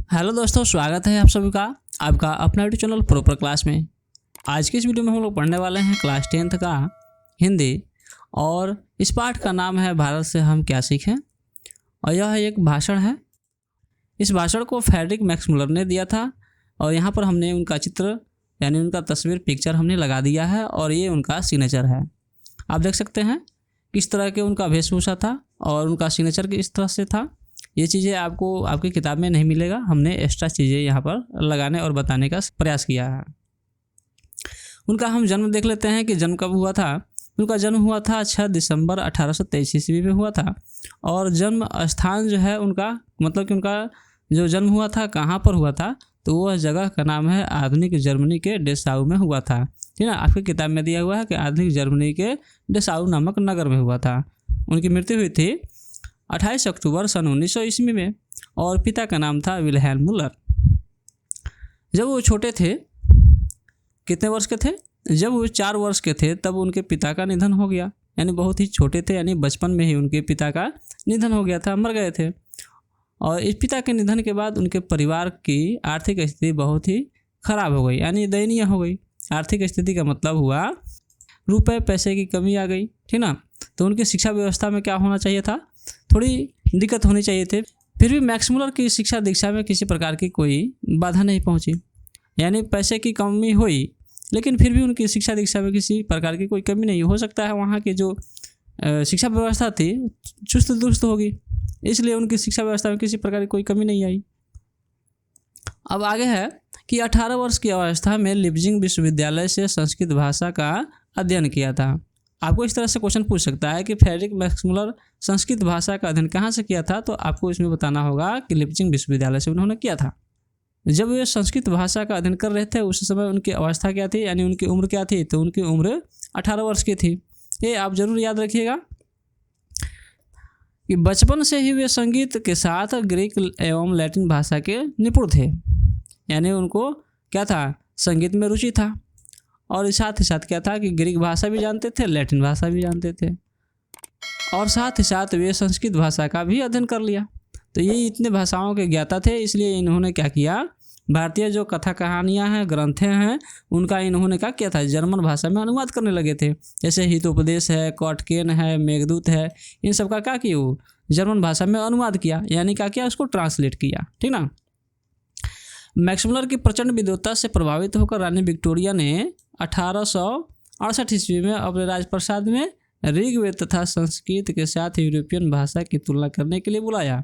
Hello दोस्तों, स्वागत है आप सभी का आपका अपना यूट्यूब चैनल प्रॉपर क्लास में। आज की इस वीडियो में हम लोग पढ़ने वाले हैं क्लास 10th का हिंदी और इस पाठ का नाम है भारत से हम क्या सीखें। और यह एक भाषण है। इस भाषण को फ्रेडरिक मैक्समुलर ने दिया था और यहाँ पर हमने उनका चित्र यानी उनका तस्वीर पिक्चर हमने लगा दिया है और ये उनका सिग्नेचर है। आप देख सकते हैं किस तरह के उनका वेशभूषा था और उनका सिग्नेचर किस तरह से था। ये चीज़ें आपको आपकी किताब में नहीं मिलेगा, हमने एक्स्ट्रा चीज़ें यहाँ पर लगाने और बताने का प्रयास किया है। उनका हम जन्म देख लेते हैं कि जन्म कब हुआ था। उनका जन्म हुआ था 6 दिसंबर 1823 ईस्वी में हुआ था। और जन्म स्थान जो है उनका मतलब कि उनका जो जन्म हुआ था कहाँ पर हुआ था, तो वह जगह का नाम है आधुनिक जर्मनी के डेसाउ में हुआ था। ठीक है, आपकी किताब में दिया हुआ है कि आधुनिक जर्मनी के डेसाउ नामक नगर में हुआ था। उनकी मृत्यु हुई थी 28 अक्टूबर सन 1900 ईस्वी में और पिता का नाम था विल्हेल्म मुलर। जब वो छोटे थे, कितने वर्ष के थे, जब वो 4 वर्ष के थे तब उनके पिता का निधन हो गया। यानी बहुत ही छोटे थे, यानी बचपन में ही उनके पिता का निधन हो गया था, मर गए थे। और इस पिता के निधन के बाद उनके परिवार की आर्थिक स्थिति बहुत ही खराब हो गई, यानी दयनीय हो गई। आर्थिक स्थिति का मतलब हुआ रुपए पैसे की कमी आ गई, ठीक ना। तो उनकी शिक्षा व्यवस्था में क्या होना चाहिए था, थोड़ी दिक्कत होनी चाहिए थे। फिर भी मैक्समुलर की शिक्षा दीक्षा में किसी प्रकार की कोई बाधा नहीं पहुंची। यानी पैसे की कमी हुई लेकिन फिर भी उनकी शिक्षा दीक्षा में किसी प्रकार की कोई कमी नहीं। हो सकता है वहाँ की जो शिक्षा व्यवस्था थी चुस्त दुरुस्त होगी, इसलिए उनकी शिक्षा व्यवस्था में किसी प्रकार की कोई कमी नहीं आई। अब आगे है कि 18 वर्ष की अवस्था में लिप्जिंग विश्वविद्यालय से संस्कृत भाषा का अध्ययन किया था। आपको इस तरह से क्वेश्चन पूछ सकता है कि फ्रेडरिक मैक्समुलर संस्कृत भाषा का अध्ययन कहाँ से किया था, तो आपको इसमें बताना होगा कि लिप्जिंग विश्वविद्यालय से उन्होंने किया था। जब वे संस्कृत भाषा का अध्ययन कर रहे थे उस समय उनकी अवस्था क्या थी, यानी उनकी उम्र क्या थी, तो उनकी उम्र 18 वर्ष की थी। ये आप जरूर याद रखिएगा कि बचपन से ही वे संगीत के साथ ग्रीक एवं लैटिन भाषा के निपुण थे। यानी उनको क्या था, संगीत में रुचि था और साथ ही साथ क्या था कि ग्रीक भाषा भी जानते थे, लैटिन भाषा भी जानते थे और साथ ही साथ वे संस्कृत भाषा का भी अध्ययन कर लिया। तो ये इतने भाषाओं के ज्ञाता थे, इसलिए इन्होंने क्या किया, भारतीय जो कथा कहानियाँ हैं ग्रंथें हैं उनका इन्होंने क्या किया था, जर्मन भाषा में अनुवाद करने लगे थे। जैसे हितोपदेश है, कौटकेन है, मेघदूत है, इन सब का क्या किया, वो जर्मन भाषा में अनुवाद किया, यानी क्या किया, उसको ट्रांसलेट किया। ठीक ना। मैक्समुलर की प्रचंड विद्वत्ता से प्रभावित होकर रानी विक्टोरिया ने 1868 ईस्वी में अपने राजप्रसाद में ऋग्वेद तथा संस्कृत के साथ यूरोपियन भाषा की तुलना करने के लिए बुलाया।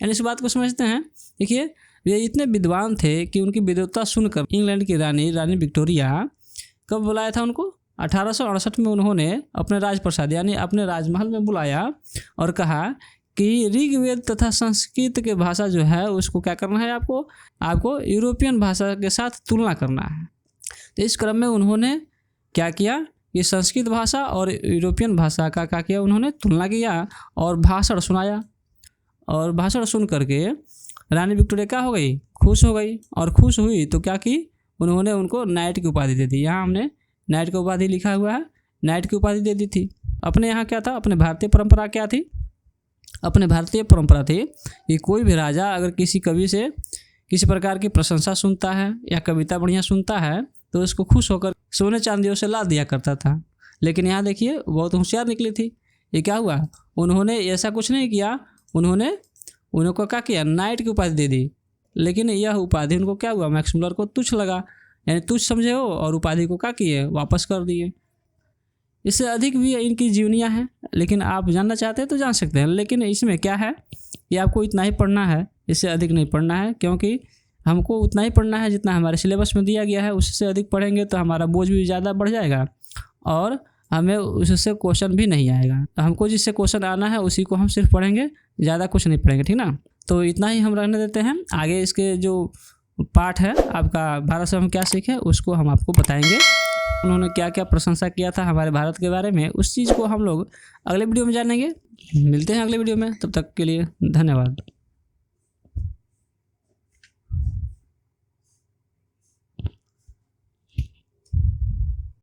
यानी इस बात को समझते हैं। देखिए, वे इतने विद्वान थे कि उनकी विद्वत्ता सुनकर इंग्लैंड की रानी विक्टोरिया कब बुलाया था उनको, 1868 में उन्होंने अपने राजप्रसाद यानी अपने राजमहल में बुलाया और कहा कि ऋग्वेद तथा संस्कृत के भाषा जो है उसको क्या करना है, आपको यूरोपियन भाषा के साथ तुलना करना है। तो इस क्रम में उन्होंने क्या किया कि संस्कृत भाषा और यूरोपियन भाषा का क्या किया, उन्होंने तुलना किया और भाषण सुनाया। और भाषण सुन करके रानी विक्टोरिया क्या हो गई, खुश हो गई। और खुश हुई तो क्या की, उन्होंने उनको नाइट की उपाधि दे दी। यहाँ हमने नाइट की उपाधि लिखा हुआ है, नाइट की उपाधि दे दी थी। अपने यहाँ क्या था, अपने भारतीय परंपरा क्या थी, अपने भारतीय परंपरा थी कि कोई भी राजा अगर किसी कवि से किसी प्रकार की प्रशंसा सुनता है या कविता बढ़िया सुनता है तो उसको खुश होकर सोने चांदियों से लाद दिया करता था। लेकिन यहाँ देखिए बहुत होशियार निकली थी। ये क्या हुआ, उन्होंने ऐसा कुछ नहीं किया, उनको क्या किया, नाइट की उपाधि दे दी। लेकिन यह उपाधि उनको क्या हुआ, मैक्समुलर को तुच्छ लगा, यानी तुच्छ समझे हो और उपाधि को क्या किए, वापस कर दिए। इससे अधिक भी इनकी जीवनियाँ हैं, लेकिन आप जानना चाहते हैं तो जान सकते हैं। लेकिन इसमें क्या है कि आपको इतना ही पढ़ना है, इससे अधिक नहीं पढ़ना है, क्योंकि हमको उतना ही पढ़ना है जितना हमारे सिलेबस में दिया गया है। उससे अधिक पढ़ेंगे तो हमारा बोझ भी ज़्यादा बढ़ जाएगा और हमें उससे क्वेश्चन भी नहीं आएगा। हमको जिससे क्वेश्चन आना है उसी को हम सिर्फ पढ़ेंगे, ज़्यादा कुछ नहीं पढ़ेंगे। ठीक ना। तो इतना ही हम रहने देते हैं। आगे इसके जो पाठ है आपका भारत से हम क्या सीखें उसको हम आपको बताएंगे। उन्होंने क्या क्या प्रशंसा किया था हमारे भारत के बारे में, उस चीज़ को हम लोग अगले वीडियो में जानेंगे। मिलते हैं अगले वीडियो में, तब तक के लिए धन्यवाद।